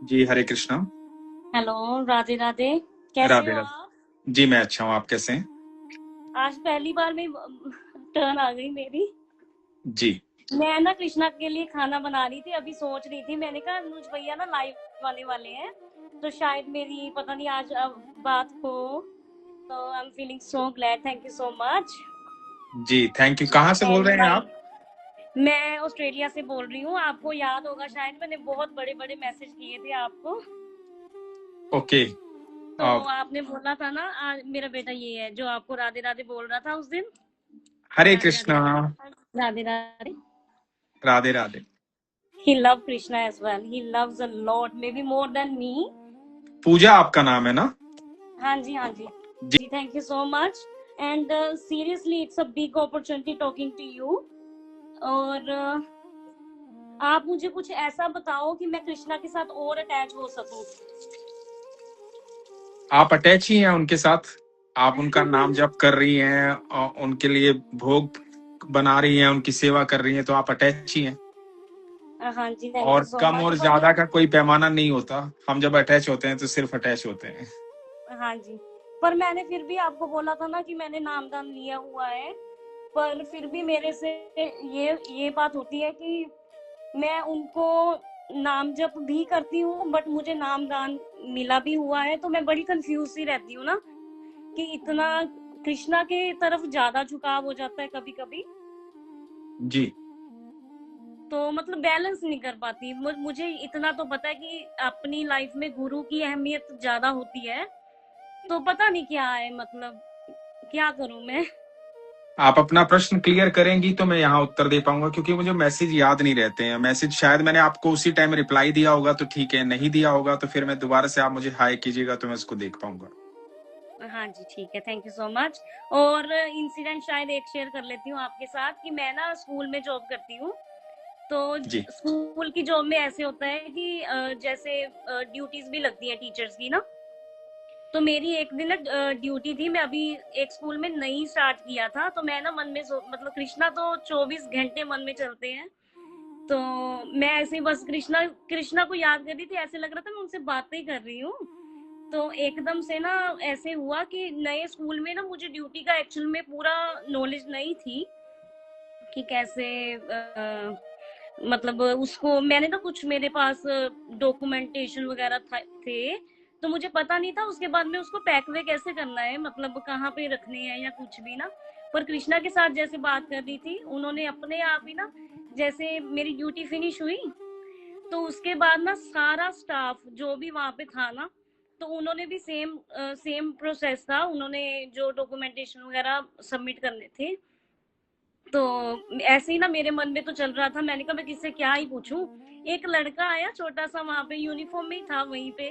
जी, हरे Krishna. Hello. Radhe Radhe. कैसे राधे हो राधे। आप? जी, मैं अच्छा हूँ, आप कैसे हैं? आज पहली बार में टर्न आ गई मेरी। जी। मैं ना कृष्णा के लिए खाना बना रही थी, अभी सोच रही थी, मैंने कहा अनुज भैया ना लाइव आने वाले हैं, तो शायद मेरी पता नहीं आज अब बात हो। तो I am feeling so glad, thank you so much. जी, थैंक यू। कहाँ से बोल एंड रहे हैं माय आप? मैं ऑस्ट्रेलिया से बोल रही हूँ, आपको याद होगा शायद मैंने बहुत बड़े बड़े मैसेज किए थे आपको। ओके। तो अब आपने बोला था ना, आज मेरा बेटा ये है जो आपको राधे राधे बोल रहा था उस दिन। हरे Radhe Radhe. Krishna. Radhe Radhe. Radhe Radhe. He loved Krishna as well. He loves a lot, maybe more than me. पूजा आपका नाम है ना? हाँ जी, हाँ जी। जी। जी, thank you so much. And seriously, it's a big opportunity talking to you. और आप मुझे कुछ ऐसा बताओ कि मैं कृष्णा के साथ और अटैच हो सकूं। आप अटैच ही हैं उनके साथ। आप उनका नाम जप कर रही हैं और उनके लिए भोग बना रही हैं, उनकी सेवा कर रही हैं, तो आप अटैच ही हैं। हाँ जी, थैंक और यू सो कम मच। और पर ज्यादा का कोई पैमाना नहीं होता। हम जब अटैच होते हैं तो सिर्फ अटैच होते हैं। हाँ जी, पर मैंने फिर भी आपको बोला था ना कि मैंने नामदान लिया हुआ है, पर फिर भी मेरे से ये बात होती है कि मैं उनको नाम जप भी करती हूँ, बट मुझे नामदान मिला भी हुआ है, तो मैं बड़ी कंफ्यूज सी रहती हूँ ना कि इतना कृष्णा के तरफ ज्यादा झुकाव हो जाता है कभी कभी। जी। तो मतलब बैलेंस नहीं कर पाती। मुझे इतना तो पता है कि अपनी लाइफ में गुरु की अहमियत ज्यादा होती है, तो पता नहीं क्या है, मतलब क्या करूं मैं। आप अपना प्रश्न क्लियर करेंगी तो मैं यहाँ उत्तर दे पाऊंगा, क्योंकि मुझे मैसेज याद नहीं रहते हैं। मैसेज शायद मैंने आपको उसी टाइम रिप्लाई दिया होगा तो ठीक है, नहीं दिया होगा तो फिर मैं दोबारा से आप मुझे हाय कीजिएगा तो मैं उसको देख पाऊंगा। हाँ जी, ठीक है, थैंक यू सो मच। और इंसिडेंट शायद एक शेयर कर लेती हूँ आपके साथ कि मैं ना स्कूल में जॉब करती हूँ। तो जी। स्कूल की जॉब में ऐसे होता है कि जैसे ड्यूटीज भी लगती है टीचर्स की ना। तो मेरी एक दिन ड्यूटी थी, मैं अभी एक स्कूल में नई स्टार्ट किया था, तो मैं ना मन में मतलब कृष्णा तो 24 घंटे मन में चलते हैं। तो मैं ऐसे ही बस कृष्णा कृष्णा को याद कर रही थी, ऐसे लग रहा था मैं उनसे बातें कर रही हूँ। तो एकदम से ना ऐसे हुआ कि नए स्कूल में ना मुझे ड्यूटी का एक्चुअल में पूरा नॉलेज नहीं थी कि कैसे मतलब उसको मैंने ना कुछ मेरे पास डॉक्यूमेंटेशन वगैरह थे, तो मुझे पता नहीं था उसके बाद में उसको पैक वे कैसे करना है, मतलब कहाँ पे रखने हैं या कुछ भी ना। पर कृष्णा के साथ जैसे बात कर रही थी, उन्होंने अपने आप ही ना, जैसे मेरी ड्यूटी फिनिश हुई तो उसके बाद ना सारा स्टाफ जो भी वहां पे था ना, तो उन्होंने भी सेम प्रोसेस था, उन्होंने जो डॉक्यूमेंटेशन वगैरह सबमिट करने थे। तो ऐसे ही ना मेरे मन में तो चल रहा था, मैंने कहा मैं किससे क्या ही पूछूं। एक लड़का आया छोटा सा, वहां पे यूनिफॉर्म में ही था, वहीं पे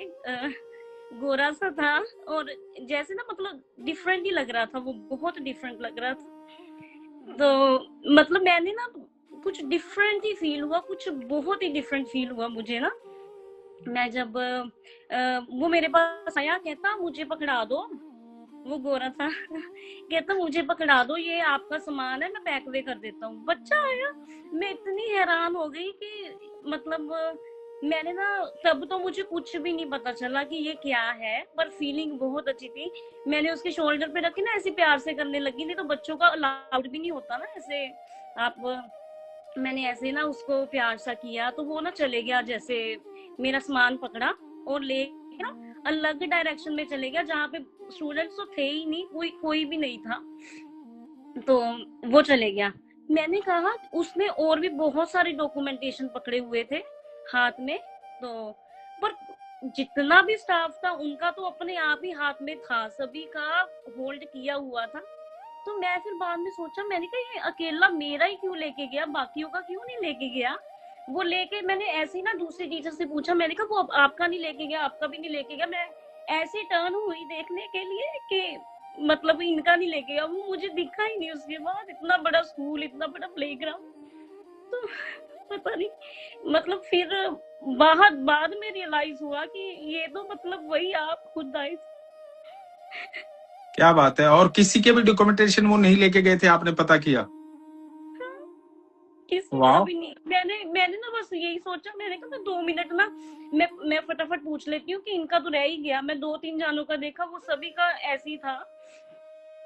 गोरा सा था, और जैसे ना मतलब डिफरेंट ही लग रहा था, वो बहुत डिफरेंट लग रहा था। तो मतलब मैंने ना कुछ डिफरेंट ही फील हुआ, कुछ बहुत ही डिफरेंट फील हुआ मुझे ना। मैं जब वो मेरे पास आया, कहता मुझे पकड़ा दो, वो गोरा था कहता मुझे पकड़ा दो, ये आपका सामान है, मैं पैक वे कर देता हूँ। बच्चा आया। मैं इतनी हैरान हो गई कि मतलब मैंने ना, तब तो मुझे कुछ भी नहीं पता चला कि ये क्या है, पर फीलिंग बहुत अच्छी थी। मैंने उसके शोल्डर पे रखी ना, ऐसे प्यार से करने लगी, नहीं तो बच्चों का अलाउड भी नहीं होता ना ऐसे आप। मैंने ऐसे ना उसको प्यार सा किया, तो वो ना चले गया, जैसे मेरा सामान पकड़ा और ले ना अलग डायरेक्शन में चले गया, जहाँ पे स्टूडेंट्स तो थे ही नहीं, कोई कोई भी नहीं था। तो वो चले गया। मैंने कहा उसने और भी बहुत सारे डॉक्यूमेंटेशन पकड़े हुए थे हाथ में। तो पर जितना भी स्टाफ था उनका तो अपने आप ही हाथ में था, सभी का होल्ड किया हुआ था। तो मैं फिर बाद में सोचा, मैंने कहा ये अकेला मेरा ही क्यों लेके गया, बाकियों का क्यों नहीं लेके गया। वो लेके मैंने ऐसे ही ना दूसरे टीचर से पूछा, मैंने कहा वो आपका नहीं लेके गया, आपका भी नहीं लेके गया। मैं ऐसे टर्न हुई देखने के लिए कि मतलब इनका नहीं लेके गया, वो मुझे दिखा ही नहीं। उसके बाद इतना बड़ा स्कूल, इतना बड़ा प्लेग्राउंड, तो पता नहीं, मतलब फिर बाद में रियलाइज हुआ कि ये तो मतलब वही आप खुद आए। क्या बात है। और किसी के भी डॉक्यूमेंटेशन वो नहीं लेके गए थे, आपने पता किया? किसी का वाह। भी नहीं। मैंने ना बस यही सोचा, मैंने कहा 2 मिनट ना मैं फटाफट पूछ लेती हूँ कि इनका तो रह ही गया। मैं 2-3 जानों का देखा, वो सभी का ऐसे ही था,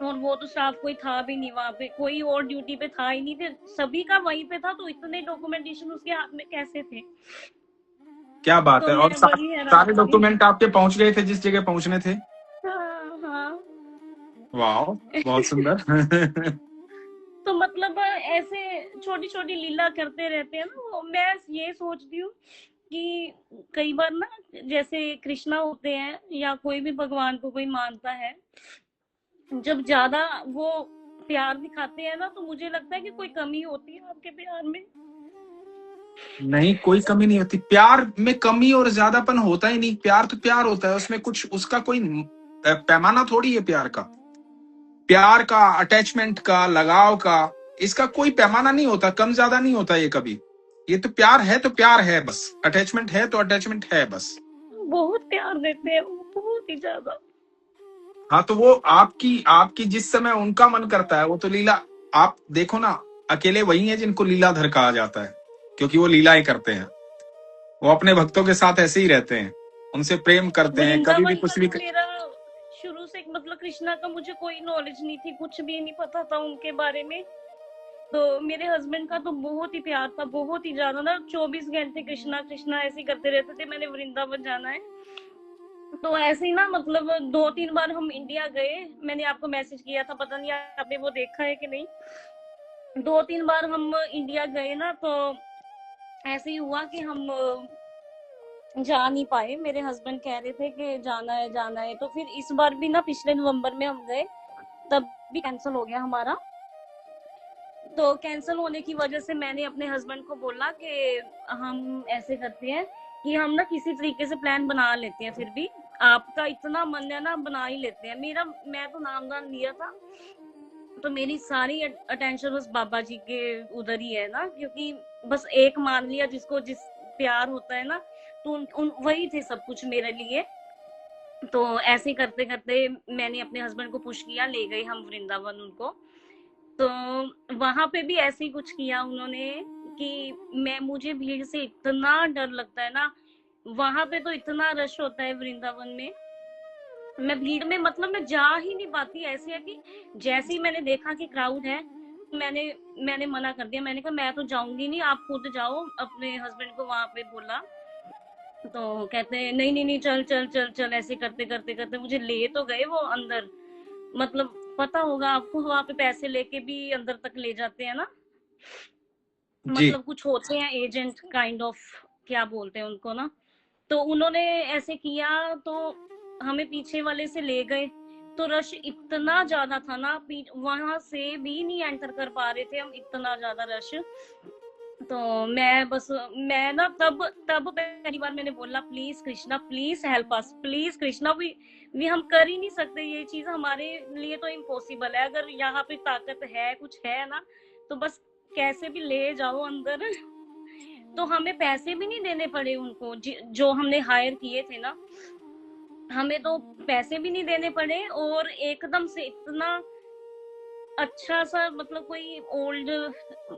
और वो तो स्टाफ कोई था भी नहीं वहां पे, कोई और ड्यूटी पे था ही नहीं थे, सभी का वहीं पे था, तो इतने डॉक्यूमेंटेशन उसके हाथ में कैसे थे? क्या बात तो है। मैं और बड़ी हैरान सारे थी। डॉक्यूमेंट आपके पहुंच गए थे जिस जगह पहुंचने थे? हाँ हाँ। वाह, बहुत सुंदर। तो मतलब ऐसे छोटी छोटी लीला करते रहते हैं ना वो। मैं ये सोचती हूँ कि कई बार ना, जैसे कृष्णा होते हैं या कोई भी भगवान को कोई मानता है, जब ज्यादा वो प्यार दिखाते हैं ना, तो मुझे लगता है कि कोई कमी होती है आपके प्यार में। नहीं, कोई कमी नहीं होती प्यार में। कमी और ज्यादापन होता ही नहीं। प्यार तो प्यार होता है, उसमें कुछ उसका कोई पैमाना थोड़ी है प्यार का। प्यार का, अटैचमेंट का, लगाव का, इसका कोई पैमाना नहीं होता, कम ज्यादा नहीं होता ये कभी। ये तो प्यार है तो प्यार है बस, अटैचमेंट है तो अटैचमेंट है बस। बहुत प्यार देते हैं वो, बहुत ही ज्यादा। हाँ, तो वो आपकी आपकी जिस समय उनका मन करता है वो तो लीला। आप देखो ना, अकेले वही है जिनको लीलाधर कहा जाता है, क्योंकि वो लीलाएं करते हैं। वो अपने भक्तों के साथ ऐसे ही रहते हैं, उनसे प्रेम करते हैं, कभी भी वृंदावन का कुछ भी तो मेरा शुरू से मतलब कृष्णा का मुझे कोई नॉलेज नहीं थी, कुछ भी नहीं पता था उनके बारे में। तो मेरे हस्बैंड का तो बहुत ही प्यार था, बहुत ही ज्यादा ना, 24 घंटे कृष्णा कृष्णा ऐसे ही करते रहते थे, मैंने वृंदावन जाना है। तो ऐसे ही ना, मतलब 2-3 बार हम इंडिया गए। मैंने आपको मैसेज किया था, पता नहीं आपने वो देखा है कि नहीं। 2-3 बार हम इंडिया गए ना, तो ऐसे ही हुआ कि हम जा नहीं पाए। मेरे हस्बैंड कह रहे थे कि जाना है जाना है, तो फिर इस बार भी ना पिछले नवंबर में हम गए, तब भी कैंसिल हो गया हमारा। तो कैंसिल होने की वजह से मैंने अपने हस्बैंड को बोला कि हम ऐसे करते हैं कि हम ना किसी तरीके से प्लान बना लेते हैं, फिर भी आपका इतना मन है ना, बना ही लेते हैं। मेरा मैं तो नामदान लिया था, तो मेरी सारी अटेंशन बस बाबा जी के उधर ही है ना, क्योंकि बस एक मान लिया जिसको जिस प्यार होता है ना, तो उन वही थे सब कुछ मेरे लिए। तो ऐसे करते करते मैंने अपने हस्बैंड को पुश किया, ले गए हम वृंदावन उनको। तो वहां पे भी ऐसे ही कुछ किया उन्होंने कि मुझे भीड़ से इतना डर लगता है ना। वहां पे तो इतना रश होता है वृंदावन में, मैं भीड़ में मतलब मैं जा ही नहीं पाती। ऐसे है कि जैसे ही मैंने देखा कि क्राउड है, मैंने मैंने मना कर दिया। मैंने कहा मैं तो जाऊंगी नहीं, आप खुद जाओ। अपने हस्बैंड को वहां पे बोला, तो कहते हैं नहीं नहीं नहीं, चल चल चल चल। ऐसे करते करते करते मुझे ले तो गए वो अंदर। मतलब पता होगा आपको, वहां पे पैसे लेके भी अंदर तक ले जाते हैं ना। जी। मतलब कुछ होते हैं एजेंट काइंड ऑफ, क्या बोलते हैं उनको ना। तो उन्होंने ऐसे किया, तो हमें पीछे वाले से ले गए। तो रश इतना ज्यादा था ना, वहां से भी नहीं एंटर कर पा रहे थे हम, इतना ज्यादा रश। तो मैं ना तब तब पहली बार मैंने बोला, please Krishna, please help us, please Krishna, भी हम कर ही नहीं सकते ये चीज, हमारे लिए तो इम्पॉसिबल है। अगर यहाँ पे ताकत है, कुछ है ना, तो बस कैसे भी ले जाओ अंदर। तो हमें पैसे भी नहीं देने पड़े उनको, जो हमने हायर किए थे ना, हमें तो पैसे भी नहीं देने पड़े। और एकदम से इतना अच्छा सा, मतलब कोई ओल्ड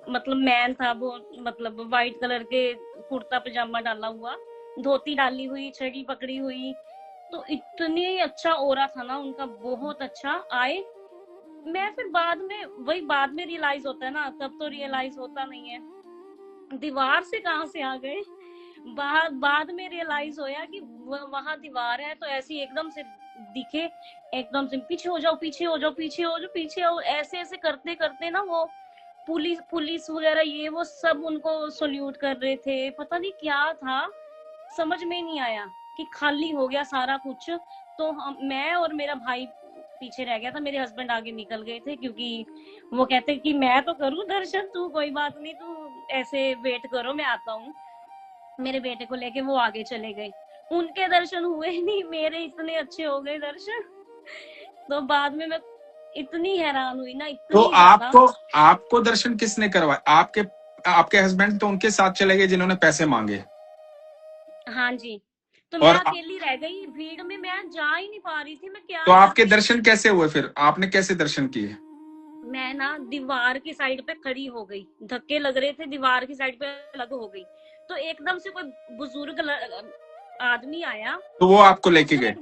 मतलब मैन था वो, मतलब वाइट कलर के कुर्ता पजामा डाला हुआ, धोती डाली हुई, छड़ी पकड़ी हुई। तो इतनी अच्छा ओरा था ना उनका, बहुत अच्छा। आए, मैं फिर बाद में रियलाइज होता है ना, तब तो रियलाइज होता नहीं है दीवार से कहाँ से आ गए। बाद में रियलाइज होया कि वहां दीवार है, तो ऐसी एकदम से दिखे, एकदम से पीछे हो जाओ, पीछे हो जाओ, पीछे हो जाओ, पीछे हो, ऐसे ऐसे करते करते ना, वो पुलिस पुलिस वगैरह ये वो सब उनको सल्यूट कर रहे थे। पता नहीं क्या था, समझ में नहीं आया कि खाली हो गया सारा कुछ। तो मैं और मेरा भाई पीछे रह गया था, मेरे हस्बैंड आगे निकल गए थे, क्योंकि वो कहते कि मैं तो करूं दर्शन, तू कोई बात नहीं, तू ऐसे वेट करो, मैं आता हूँ। मेरे बेटे को लेके वो आगे चले गए। उनके दर्शन हुए नहीं, मेरे इतने अच्छे हो गए दर्शन। तो बाद में मैं इतनी हैरान हुई ना, तो इतनी ज्यादा। आपको आपको दर्शन किसने करवाए? आपके आपके हस्बैंड तो उनके साथ चले गए जिन्होंने पैसे मांगे। हाँ जी। तो मैं और अकेली रह गई भीड़ में, मैं जा ही नहीं पा रही थी, मैं क्या तो आपके करती। दर्शन कैसे हुए फिर? आपने कैसे दर्शन किए? मैं ना दीवार की साइड पे खड़ी हो गई, धक्के लग रहे थे, दीवार की साइड पे अलग हो गई। तो एकदम से कोई बुजुर्ग आदमी आया। तो वो आपको लेके उसने, गए?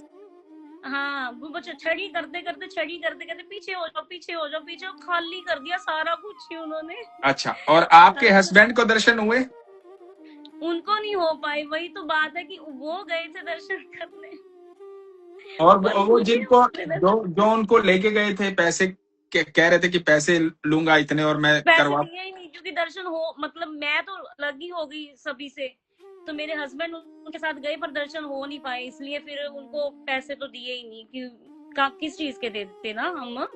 हाँ, वो बच्चे छड़ी करते करते पीछे हो जाओ, पीछे हो जाओ, पीछे हो, खाली कर दिया सारा कुछ ही उन्होंने। अच्छा, और आपके हस्बैंड को दर्शन हुए? उनको नहीं हो पाई, वही तो बात है कि वो गए थे दर्शन करने, और पर वो मुझे जिनको, उन्होंने दर्शन, जो जो उनको लेके गए थे, पैसे कह रहे थे कि पैसे लूंगा इतने और मैं पैसे करवा। दिए ही नहीं, क्योंकि दर्शन हो, मतलब मैं तो अलग ही हो गई सभी से। तो मेरे हस्बैंड उनके साथ गए पर दर्शन हो नहीं पाए, इसलिए फिर उनको पैसे तो दिए ही नहीं कि किस चीज के दे देते ना हम,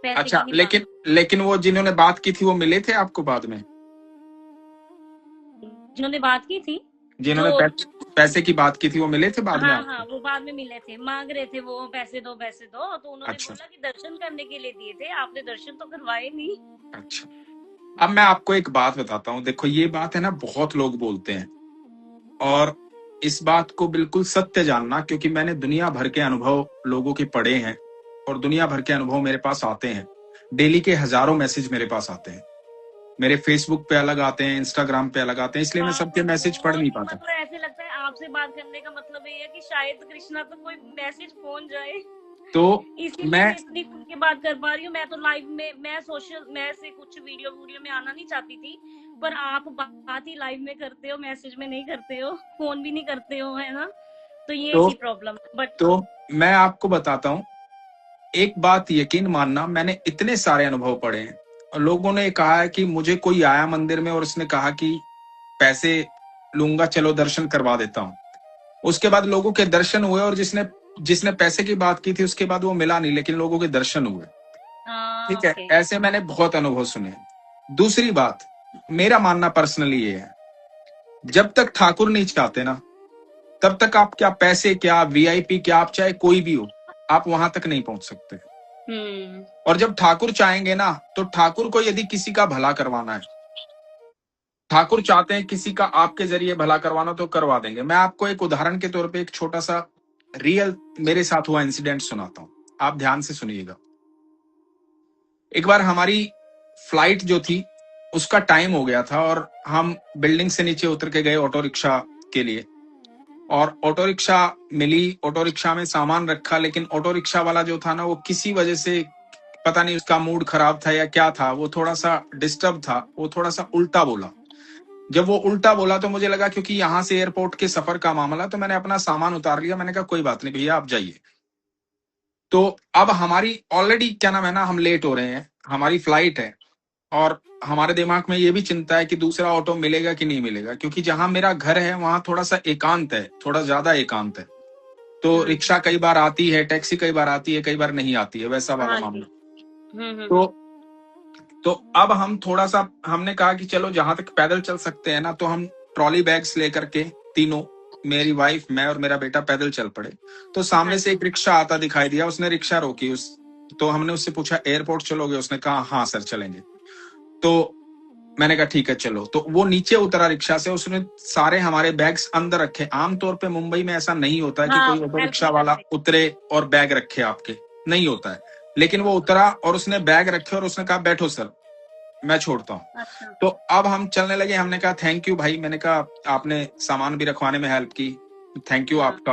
पैसे अच्छा, की नहीं बात। लेकिन लेकिन वो जिन्होंने बात की थी वो मिले थे आपको बाद में? जिन्होंने बात की थी, जो, जिन्होंने पैसे की बात की थी वो मिले थे बाद में हाँ हाँ, आपको? वो बाद में मिले थे, मांग रहे थे वो, पैसे दो पैसे दो, तो उन्होंने अच्छा। बोला कि दर्शन करने के लिए दिए थे, आपने दर्शन तो करवाए नहीं। अच्छा, अब मैं आपको एक बात बताता हूँ। देखो, ये बात है ना, बहुत लोग बोलते हैं, और इस बात को बिल्कुल सत्य जानना, क्योंकि मैंने दुनिया भर के अनुभव लोगों के पढ़े हैं, और दुनिया भर के अनुभव मेरे पास आते हैं। डेली के हजारों मैसेज मेरे पास आते हैं, मेरे फेसबुक पे अलग आते हैं, इंस्टाग्राम पे अलग आते हैं, इसलिए मैं सबके मैसेज पढ़ नहीं बहुत, पाता। मतलब ऐसे लगता है आपसे बात करने का मतलब ये है कि शायद कृष्णा तो कोई मैसेज पहुंच जाए, तो इसीलिए मैं मैं इतनी खुल के बात कर पा रही हूँ। मैं तो लाइव में, मैं सोशल, मैं से कुछ वीडियो में आना नहीं चाहती थी, पर आप बात ही लाइव में करते हो, मैसेज में नहीं करते हो, फोन भी नहीं करते हो, है ना, तो ये तो थी प्रॉब्लम। बट तो मैं आपको बताता हूँ, एक बात यकीन मानना, मैंने इतने सारे अनुभव पढ़े हैं, और लोगों ने कहा है कि मुझे कोई आया मंदिर में और उसने कहा कि पैसे लूंगा, चलो दर्शन करवा देता हूँ। उसके बाद लोगों के दर्शन हुए, और जिसने जिसने पैसे की बात की थी उसके बाद वो मिला नहीं, लेकिन लोगों के दर्शन हुए। ठीक है, ओके, ऐसे मैंने बहुत अनुभव सुने हैं। दूसरी बात, मेरा मानना पर्सनली ये है, जब तक ठाकुर नहीं चाहते ना, तब तक आप क्या पैसे, क्या वीआईपी, क्या आप चाहे कोई भी हो, आप वहां तक नहीं पहुंच सकते। और जब ठाकुर चाहेंगे ना, तो ठाकुर को यदि किसी का भला करवाना है, ठाकुर चाहते हैं किसी का आपके जरिए भला करवाना, तो करवा देंगे। मैं आपको एक उदाहरण के तौर पे एक छोटा सा रियल मेरे साथ हुआ इंसिडेंट सुनाता हूं, आप ध्यान से सुनिएगा। एक बार हमारी फ्लाइट जो थी उसका टाइम हो गया था, और हम बिल्डिंग से नीचे उतर के गए ऑटो रिक्शा के लिए, और ऑटो रिक्शा मिली, ऑटो रिक्शा में सामान रखा, लेकिन ऑटो रिक्शा वाला जो था ना, वो किसी वजह से, पता नहीं उसका मूड खराब था या क्या था, वो थोड़ा सा डिस्टर्ब था, वो थोड़ा सा उल्टा बोला। जब वो उल्टा बोला तो मुझे लगा, क्योंकि यहाँ से एयरपोर्ट के सफर का मामला, तो मैंने अपना सामान उतार लिया। मैंने कहा कोई बात नहीं भैया, आप जाइए। तो अब हमारी ऑलरेडी, क्या नाम है ना, हम लेट हो रहे हैं, हमारी फ्लाइट है, और हमारे दिमाग में ये भी चिंता है कि दूसरा ऑटो मिलेगा कि नहीं मिलेगा, क्योंकि जहां मेरा घर है वहां थोड़ा सा एकांत है, थोड़ा ज्यादा एकांत है। तो रिक्शा कई बार आती है, टैक्सी कई बार आती है, कई बार नहीं आती है, वैसा वाला हाँ जी, मामला। तो अब हम थोड़ा सा, हमने कहा कि चलो जहां तक पैदल चल सकते हैं ना, तो हम ट्रॉली बैग्स लेकर के तीनों, मेरी वाइफ, मैं और मेरा बेटा, पैदल चल पड़े। तो सामने से एक रिक्शा आता दिखाई दिया, उसने रिक्शा रोकी। तो हमने उससे पूछा एयरपोर्ट चलोगे? उसने कहा हाँ सर चलेंगे। तो मैंने कहा ठीक है चलो। तो वो नीचे उतरा रिक्शा से, उसने सारे हमारे बैग्स अंदर रखे। आमतौर पे मुंबई में ऐसा नहीं होता है कि हाँ, कोई ऑटो हेल्प रिक्शा नहीं वाला करते। उतरे और बैग रखे आपके, नहीं होता है। लेकिन वो उतरा और उसने बैग रखे, और उसने कहा बैठो सर, मैं छोड़ता हूँ। अच्छा, तो अब हम चलने लगे, हमने कहा थैंक यू भाई, मैंने कहा आपने सामान भी रखवाने में हेल्प की, थैंक यू हाँ, आपका।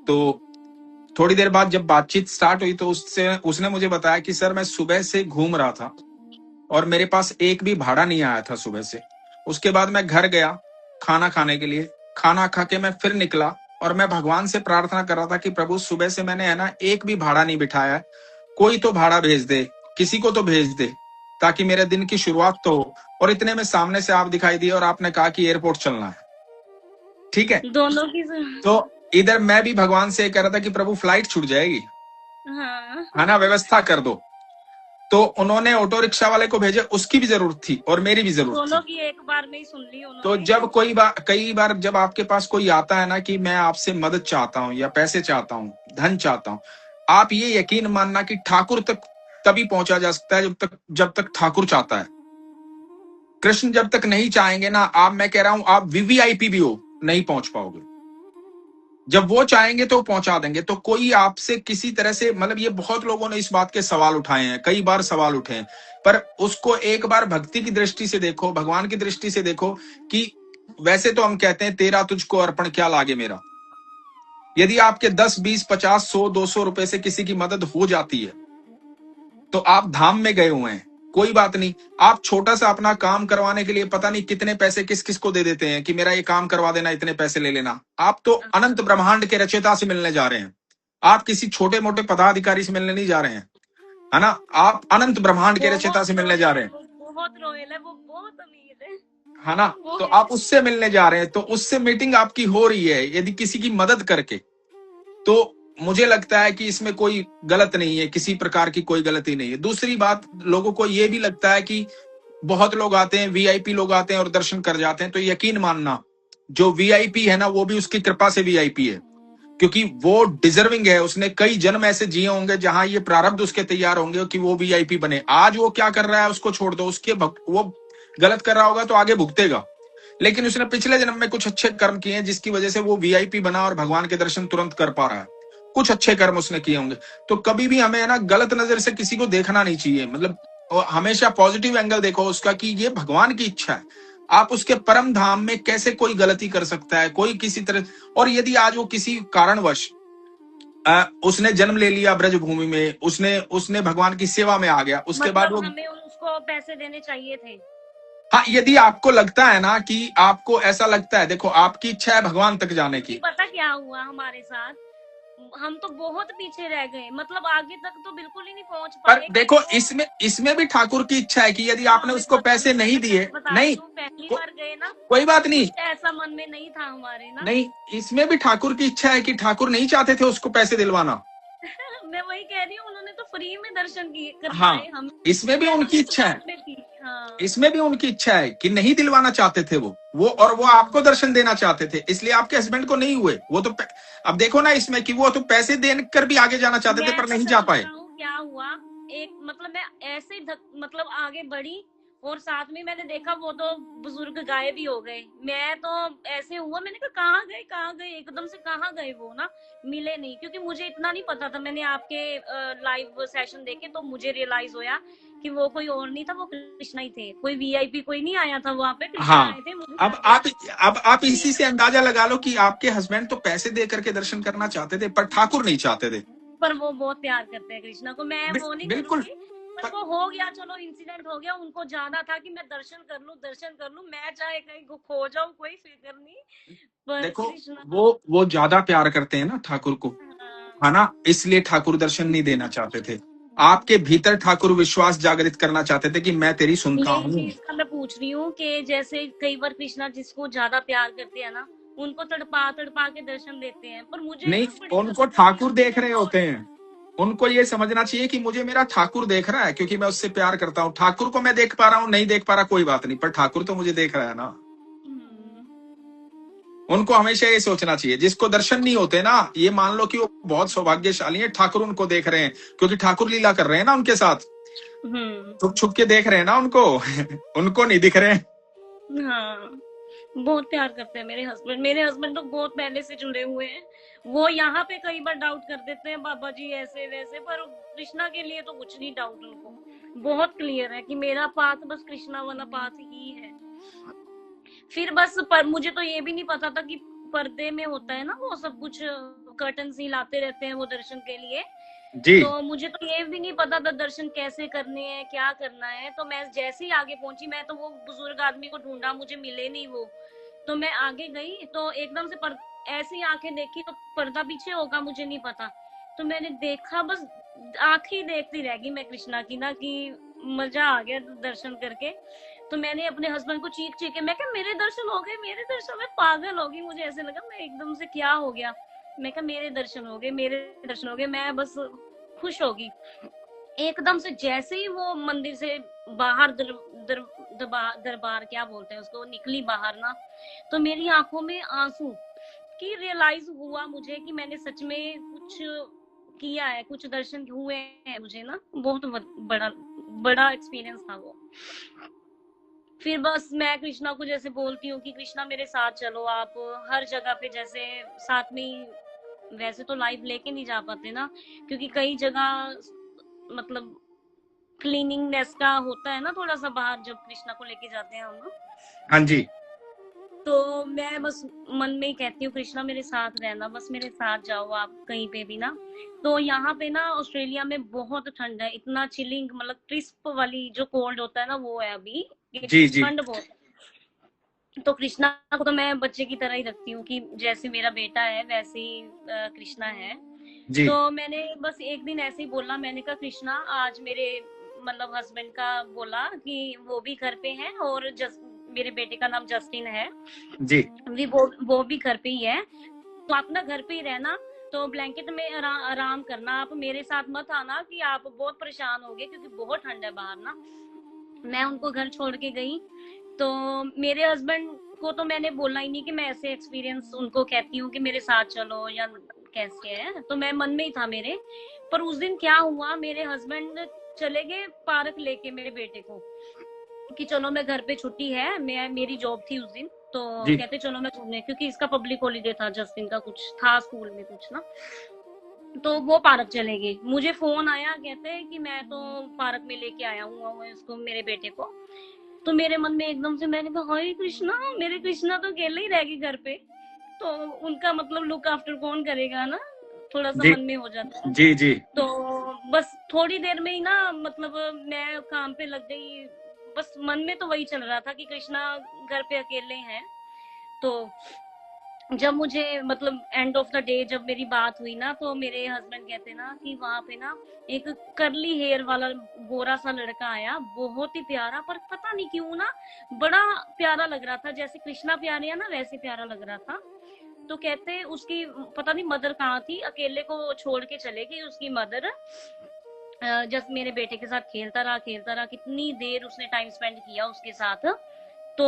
तो थोड़ी देर बाद जब बातचीत स्टार्ट हुई, तो उसने मुझे बताया कि सर मैं सुबह से घूम रहा था और मेरे पास एक भी भाड़ा नहीं आया था सुबह से। उसके बाद मैं घर गया खाना खाने के लिए, खाना खा के मैं फिर निकला, और मैं भगवान से प्रार्थना कर रहा था कि प्रभु सुबह से मैंने है ना एक भी भाड़ा नहीं बिठाया है, कोई तो भाड़ा भेज दे, किसी को तो भेज दे, ताकि मेरे दिन की शुरुआत तो हो। और इतने में सामने से आप दिखाई दिए, और आपने कहा कि एयरपोर्ट चलना है। ठीक है, दोनों की तो इधर मैं भी भगवान से कह रहा था कि प्रभु फ्लाइट छूट जाएगी, हाँ, है ना, व्यवस्था कर दो। तो उन्होंने ऑटो रिक्शा वाले को भेजे, उसकी भी जरूरत थी और मेरी भी जरूरत दोनों थी। की एक बार में ही सुन ली तो उन्होंने। जब कई बार जब आपके पास कोई आता है ना कि मैं आपसे मदद चाहता हूं या पैसे चाहता हूं, धन चाहता हूं, आप ये यकीन मानना कि ठाकुर तक तभी पहुंचा जा सकता है जब तक ठाकुर चाहता है। कृष्ण जब तक नहीं चाहेंगे ना, आप, मैं कह रहा हूं, आप वीवीआईपी भी हो, नहीं पहुंच पाओगे। जब वो चाहेंगे तो पहुंचा देंगे। तो कोई आपसे किसी तरह से, मतलब ये बहुत लोगों ने इस बात के सवाल उठाए हैं, कई बार सवाल उठे हैं, पर उसको एक बार भक्ति की दृष्टि से देखो, भगवान की दृष्टि से देखो कि वैसे तो हम कहते हैं तेरा तुझको अर्पण क्या लागे मेरा। यदि आपके 10, 20, 50, 100, 200 रुपए से किसी की मदद हो जाती है तो आप धाम में गए हुए हैं, कोई बात नहीं। आप छोटा सा अपना काम करवाने के लिए पता नहीं कितने पैसे किस किस को दे देते हैं कि मेरा ये काम करवा देना, इतने पैसे ले लेना। आप तो अनंत ब्रह्मांड के रचयिता से मिलने जा रहे हैं, आप किसी छोटे मोटे पदाधिकारी से मिलने नहीं जा रहे हैं, है ना। आप अनंत ब्रह्मांड के रचयिता बहुत से मिलने जा रॉयल रहे है हैं, वो, बहुत रॉयल है वो, बहुत अमीर है ना। वो तो आप उससे मिलने जा रहे हैं, तो उससे मीटिंग आपकी हो रही है यदि किसी की मदद करके, तो मुझे लगता है कि इसमें कोई गलत नहीं है, किसी प्रकार की कोई गलती नहीं है। दूसरी बात, लोगों को यह भी लगता है कि बहुत लोग आते हैं, वीआईपी लोग आते हैं और दर्शन कर जाते हैं, तो यकीन मानना जो वीआईपी है ना वो भी उसकी कृपा से वीआईपी है, क्योंकि वो डिजर्विंग है। उसने कई जन्म ऐसे जिए होंगे जहां ये प्रारब्ध उसके तैयार होंगे कि वो वीआईपी बने। आज वो क्या कर रहा है उसको छोड़ दो, वो गलत कर रहा होगा तो आगे भुगतेगा, लेकिन उसने पिछले जन्म में कुछ अच्छे कर्म किए हैं जिसकी वजह से वो वीआईपी बना और भगवान के दर्शन तुरंत कर पा रहा है। कुछ अच्छे कर्म उसने किए होंगे। तो कभी भी हमें है ना गलत नजर से किसी को देखना नहीं चाहिए, मतलब और हमेशा पॉजिटिव एंगल देखो उसका कि ये भगवान की इच्छा है। आप उसके परम धाम में कैसे कोई गलती कर सकता है, कोई किसी तरह। और यदि आज वो किसी कारणवश उसने जन्म ले लिया ब्रज भूमि में, उसने उसने भगवान की सेवा में आ गया, उसके बाद मतलब वो, हमें उसको पैसे देने चाहिए थे। हाँ यदि आपको लगता है ना कि आपको ऐसा लगता है, देखो आपकी इच्छा है भगवान तक जाने क्योंकि की। पता क्या हुआ हमारे साथ, हम तो बहुत पीछे रह गए, मतलब आगे तक तो बिल्कुल ही नहीं पहुंच पर पाए कि देखो वो। इसमें इसमें भी ठाकुर की इच्छा है कि यदि हाँ आपने मैं उसको पैसे नहीं मैं दिए, सच बता नहीं रही हूँ, पहली को, बार गए ना, कोई बात तो नहीं, कुछ ऐसा मन में नहीं था हमारे ना। नहीं इसमें भी ठाकुर की इच्छा है कि ठाकुर नहीं चाहते थे उसको पैसे दिलवाना। मैं वही कह रही हूँ, उन्होंने तो फ्री में दर्शन किए हाँ, करवाए हम। इसमें भी मैं तो उनकी इच्छा है, शुरुआत में थी। हाँ। इसमें भी उनकी इच्छा है कि नहीं दिलवाना चाहते थे वो और वो आपको दर्शन देना चाहते थे, इसलिए आपके हस्बैंड को नहीं हुए वो तो। अब देखो ना इसमें कि वो तो पैसे देकर भी आगे जाना चाहते थे मैं पर तो नहीं सच जा पाए। बताऊं क्या हुआ, एक मतलब मैं ऐसे मतलब आगे बढ़ी, और साथ में मैंने देखा वो तो बुजुर्ग गायब ही हो गए। मैं तो ऐसे हुआ, मैंने कहा कहाँ गए एकदम से, कहाँ गए वो ना, मिले नहीं। क्योंकि मुझे इतना नहीं पता था, मैंने आपके लाइव सेशन देखे तो मुझे रियलाइज होया कि वो कोई और नहीं था, वो कृष्णा ही थे। कोई वीआईपी कोई नहीं आया था वहां पे, कृष्णा हाँ, आए थे, मुझे अब लग गया। आप अब आप फिर इसी से अंदाजा लगा लो कि आपके हस्बैंड तो पैसे दे करके दर्शन करना चाहते थे पर ठाकुर नहीं चाहते थे। पर वो बहुत प्यार करते हैं कृष्णा को, मैं वो नहीं बिल्कुल। करूंगी। पर वो हो गया, चलो इंसिडेंट हो गया, उनको जाना था कि मैं दर्शन कर लूं, मैं चाहे कहीं खो जाऊं कोई फिक्र नहीं। पर देखो कृष्णा। वो ज्यादा प्यार करते हैं ना ठाकुर को, हाँ। है ना, इसलिए ठाकुर दर्शन नहीं देना चाहते थे। आपके भीतर ठाकुर विश्वास जागृत करना चाहते थे कि मैं तेरी सुनता यही हूँ। चीज का मैं पूछ रही हूँ कि जैसे कई बार कृष्णा जिसको ज्यादा प्यार करते हैं ना, उनको तड़पा तड़पा के दर्शन देते हैं, पर मुझे नहीं, ना बड़ी उनको कष्ट होती है ठाकुर कि देख मैं रहे तो। होते हैं, उनको ये समझना चाहिए कि मुझे मेरा ठाकुर देख रहा है क्योंकि मैं उससे प्यार करता हूँ। ठाकुर को मैं देख पा रहा हूँ, नहीं देख पा रहा कोई बात नहीं, पर ठाकुर तो मुझे देख रहा है ना। हम्म। उनको हमेशा ये सोचना चाहिए, जिसको दर्शन नहीं होते ना ये मान लो कि वो बहुत सौभाग्यशाली है, ठाकुर उनको देख रहे हैं क्योंकि ठाकुर लीला कर रहे हैं ना उनके साथ, हम्म। छुप छुप के देख रहे हैं ना उनको उनको नहीं दिख रहे। हाँ, बहुत प्यार करते हैं मेरे हस्बैंड तो बहुत पहले से जुड़े हुए हैं। वो यहाँ पे कई बार डाउट कर देते हैं, बाबा जी ऐसे वैसे, पर कृष्णा के लिए तो कुछ नहीं डाउट उनको, बहुत क्लियर है कि मेरा पाथ बस कृष्णा वाला पाथ ही है। फिर बस पर मुझे तो ये भी नहीं पता था कि पर्दे में होता है ना वो सब कुछ, कर्टन ही लाते रहते हैं वो दर्शन के लिए। जी। तो मुझे तो ये भी नहीं पता था दर्शन कैसे करने हैं, क्या करना है। तो मैं जैसे ही आगे पहुंची, मैं तो वो बुजुर्ग आदमी को ढूंढा, मुझे मिले नहीं वो। तो मैं आगे गई तो एकदम से ऐसी आंखें देखी तो पर्दा पीछे होगा मुझे नहीं पता। तो मैंने देखा, बस आंखें देखती रह गई मैं कृष्णा की ना, कि मजा आ गया दर्शन करके। तो मैंने अपने हस्बैंड को चीख चीख के, मैं क्या मेरे दर्शन हो गए, मेरे दर्शन, में पागल होगी, मुझे ऐसे लगा मैं एकदम से क्या हो गया। मैं क्या मेरे दर्शन हो गए, मेरे दर्शन हो गए, मैं बस खुश होगी। एकदम से जैसे ही वो मंदिर से बाहर दरबार क्या बोलते हैं उसको, निकली बाहर ना, तो मेरी आंखों में आंसू, कि रियलाइज हुआ मुझे कि मैंने सच में कुछ किया है, कुछ दर्शन हुए हैं मुझे ना। बहुत बड़ा बड़ा एक्सपीरियंस था वो। फिर बस मैं कृष्णा को जैसे बोलती हूँ कि कृष्णा मेरे साथ चलो, आप हर जगह पे जैसे साथ में ही, वैसे तो लाइव लेके नहीं जा पाते ना, क्योंकि कई जगह मतलब क्लीनिंगनेस का होता है ना थोड़ा सा बाहर, जब कृष्णा को लेके जाते हैं हम। हाँ जी। तो मैं बस मन में ही कहती हूँ कृष्णा मेरे साथ रहना, बस मेरे साथ जाओ आप कहीं पे भी ना। तो यहाँ पे ना ऑस्ट्रेलिया में बहुत ठंड है, इतना चिलिंग, मतलब क्रिस्प वाली जो कोल्ड होता है ना वो है अभी, कि जी जी ठंड बहुत है। तो कृष्णा को तो मैं बच्चे की तरह ही रखती हूँ, कि जैसे मेरा बेटा है वैसे ही कृष्णा है। जी तो मैंने बस एक दिन ऐसे ही बोला, मैंने कहा कृष्णा आज मेरे मतलब हस्बैंड का बोला कि वो भी घर पे हैं, और मेरे बेटे का नाम जस्टिन है, जी वो भी घर पे ही है, तो आप ना घर पे ही रहना, तो ब्लैंकेट में आराम करना, आप मेरे साथ मत आना कि आप बहुत परेशान होगे, क्योंकि बहुत ठंड है बाहर ना। मैं उनको घर छोड़ के गई, तो मेरे हस्बैंड को तो मैंने बोला ही नहीं कि मैं ऐसे एक्सपीरियंस उनको कहती हूँ कि मेरे साथ चलो या कैसे है, तो मैं मन में ही था मेरे। पर उस दिन क्या हुआ, मेरे हस्बैंड चले गए पार्क लेके मेरे बेटे को, कि चलो मैं घर पे, छुट्टी है, मैं मेरी जॉब थी उस दिन, तो जी कहते चलो मैं घूमने, क्योंकि इसका पब्लिक हॉलीडे था, जस्टिन का कुछ था स्कूल में कुछ ना। तो वो पार्क चले गए, मुझे फोन आया, कहते हैं कि मैं तो पार्क में लेके आया हूँ इसको, मेरे बेटे को। तो मेरे मन में एकदम से मैंने कहा हाय कृष्णा, मेरे कृष्णा तो अकेले ही रह गए घर पे, तो उनका मतलब लुक आफ्टर कौन करेगा ना, थोड़ा सा जी मन में हो जाता है। जी जी तो बस थोड़ी देर में ही ना, मतलब मैं काम पे लग गई, बस मन में तो वही चल रहा था कि कृष्णा घर पे अकेले हैं। तो जब मुझे मतलब एंड ऑफ द डे जब मेरी बात हुई ना, तो मेरे हस्बैंड कहते ना कि वहां पे ना एक करली हेयर वाला गोरा सा लड़का आया, बहुत ही प्यारा, पर पता नहीं क्यों ना बड़ा प्यारा लग रहा था, जैसे कृष्णा प्यारे है ना वैसे प्यारा लग रहा था। तो कहते उसकी पता नहीं मदर कहाँ थी, अकेले को छोड़ के चले गई उसकी मदर। जस्ट मेरे बेटे के साथ खेलता रहा, कितनी देर उसने टाइम स्पेंड किया उसके साथ। तो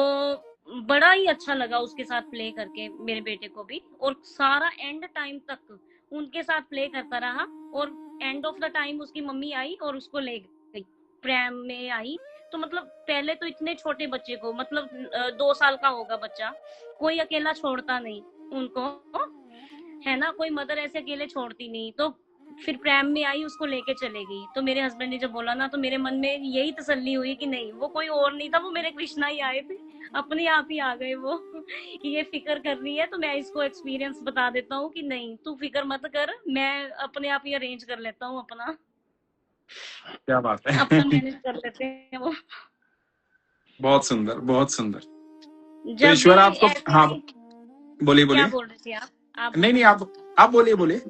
बड़ा ही अच्छा लगा उसके साथ प्ले करके मेरे बेटे को भी, और सारा एंड टाइम तक उनके साथ प्ले करता रहा। और एंड ऑफ द टाइम उसकी मम्मी आई और उसको ले गई, प्रैम में आई। तो मतलब पहले तो इतने छोटे बच्चे को, मतलब 2 साल का होगा बच्चा, कोई अकेला छोड़ता नहीं उनको, है ना, कोई मदर ऐसे अकेले छोड़ती नहीं। तो फिर प्रैम में आई, उसको लेके चले गई। तो मेरे हस्बैंड ने जब बोला ना, तो मेरे मन में यही तसल्ली हुई कि नहीं, वो कोई और नहीं था, वो मेरे कृष्णा ही आए थे, अपने आप ही आ गए वो। ये फिक्र कर रही है तो मैं इसको एक्सपीरियंस बता देता हूँ कि नहीं तू फिक्र मत कर, मैं अपने आप ही अरेंज कर लेता हूँ, अपना क्या बात है। अपना मैनेज कर लेते हैं वो। बहुत सुंदर, बहुत सुंदर। तो जब भी ईश्वर आपको, ऐसे, हाँ बोलिए क्या बोलिए। बोल रहे थे आप नहीं नहीं, बोलिए। आप बोलिए बोलिए।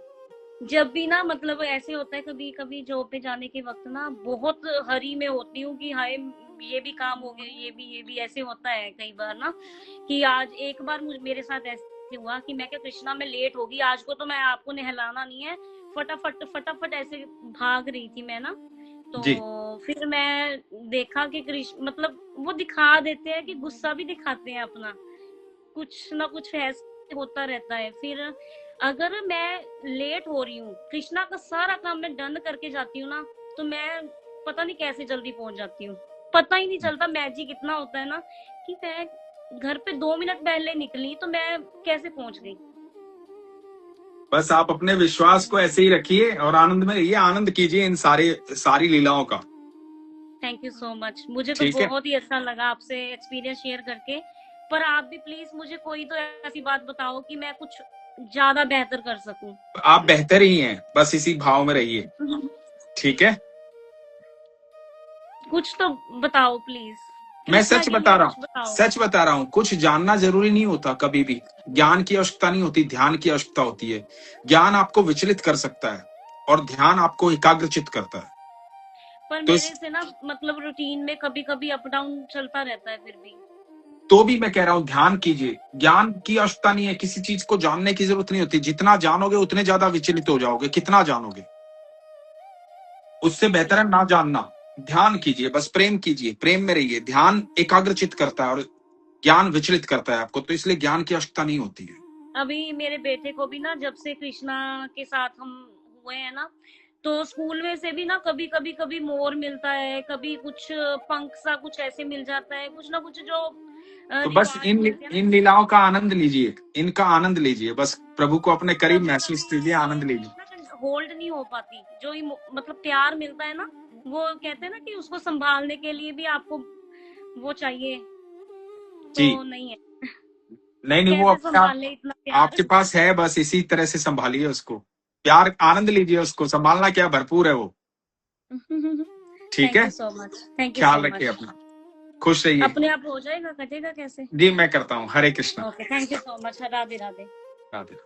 जब भी ना मतलब ऐसे होता है, कभी कभी जॉब पे जाने के वक्त ना बहुत हरी में होती हूँ कि हाय ये भी काम हो गया, ये भी ऐसे होता है कई बार ना, कि आज एक बार मुझे मेरे साथ ऐसे हुआ कि मैं क्या कृष्णा में लेट होगी आज को, तो मैं आपको नहलाना नहीं है, फटाफट फटाफट ऐसे भाग रही थी मैं ना। तो जी फिर मैं देखा कि कृष्ण मतलब वो दिखा देते हैं कि गुस्सा भी दिखाते हैं अपना, कुछ ना कुछ ऐसे होता रहता है। फिर अगर मैं लेट हो रही हूँ, कृष्णा का सारा काम मैं डन करके जाती हूँ ना, तो मैं पता नहीं कैसे जल्दी पहुंच जाती हूँ, पता ही नहीं चलता, मैजिक इतना होता है ना कि मैं घर पे 2 मिनट पहले निकली तो मैं कैसे पहुंच गई। बस आप अपने विश्वास को ऐसे ही रखिए और आनंद में रहिए, आनंद कीजिए इन सारी लीलाओं का। थैंक यू सो मच, मुझे तो ठीक है। बहुत ही अच्छा लगा आपसे एक्सपीरियंस शेयर करके। पर आप भी प्लीज मुझे कोई तो ऐसी बात बताओ कि मैं कुछ ज्यादा बेहतर कर सकूं। आप बेहतर ही हैं, बस इसी भाव में रहिए। ठीक है। कुछ तो बताओ प्लीज, मैं कृष्णा सच के बता लिए रहा कुछ हूँ, बताओ। सच बता रहा हूँ, कुछ जानना जरूरी नहीं होता कभी भी। ज्ञान की आवश्यकता नहीं होती, ध्यान की आवश्यकता होती है। ज्ञान आपको विचलित कर सकता है और ध्यान आपको एकाग्रचित करता है। पर तो मेरे से ना मतलब रूटीन में कभी कभी अप डाउन चलता रहता है फिर भी। तो भी मैं कह रहा हूं ध्यान कीजिए। ज्ञान की आवश्यकता नहीं है, किसी चीज को जानने की जरूरत नहीं होती। जितना जानोगे उतने ज्यादा विचलित हो जाओगे। कितना जानोगे, उससे बेहतर है ना जानना। ध्यान कीजिए, बस प्रेम कीजिए, प्रेम में रहिए। ध्यान एकाग्रचित करता है और ज्ञान विचलित करता है आपको, तो इसलिए ज्ञान की आवश्यकता नहीं होती है। अभी मेरे बेटे को भी ना, जब से कृष्णा के साथ हम हुए हैं ना, तो स्कूल में से भी ना कभी कभी कभी मोर मिलता है, कभी कुछ पंख सा कुछ ऐसे मिल जाता है, कुछ ना कुछ जो तो बस रिवार्ड इन मिलते हैं इन ना। लीलाओं का आनंद लीजिए, इनका आनंद लीजिए, बस प्रभु को अपने करीब कभी महसूस कभी कीजिए, आनंद वो लीजिए। चीज ना होल्ड नहीं हो पाती, जो मतलब प्यार मिलता है ना, वो कहते हैं ना कि उसको संभालने के लिए भी आपको वो चाहिए, जी। तो नहीं है। नहीं नहीं, वो कैसे अपने आप संभाले इतना प्यार। आपके पास है, बस इसी तरह से संभालिए उसको, प्यार आनंद लीजिए, उसको संभालना क्या, भरपूर है वो। ठीक थैंक है, you so much, thank you सो ख्याल रखिए मच। अपना, खुश रहिए। अपने आप हो जाएगा, कटेगा कैसे? जी मैं करता हूँ, Hare Krishna. Okay, thank you so much, Radhe Radhe. Radhe.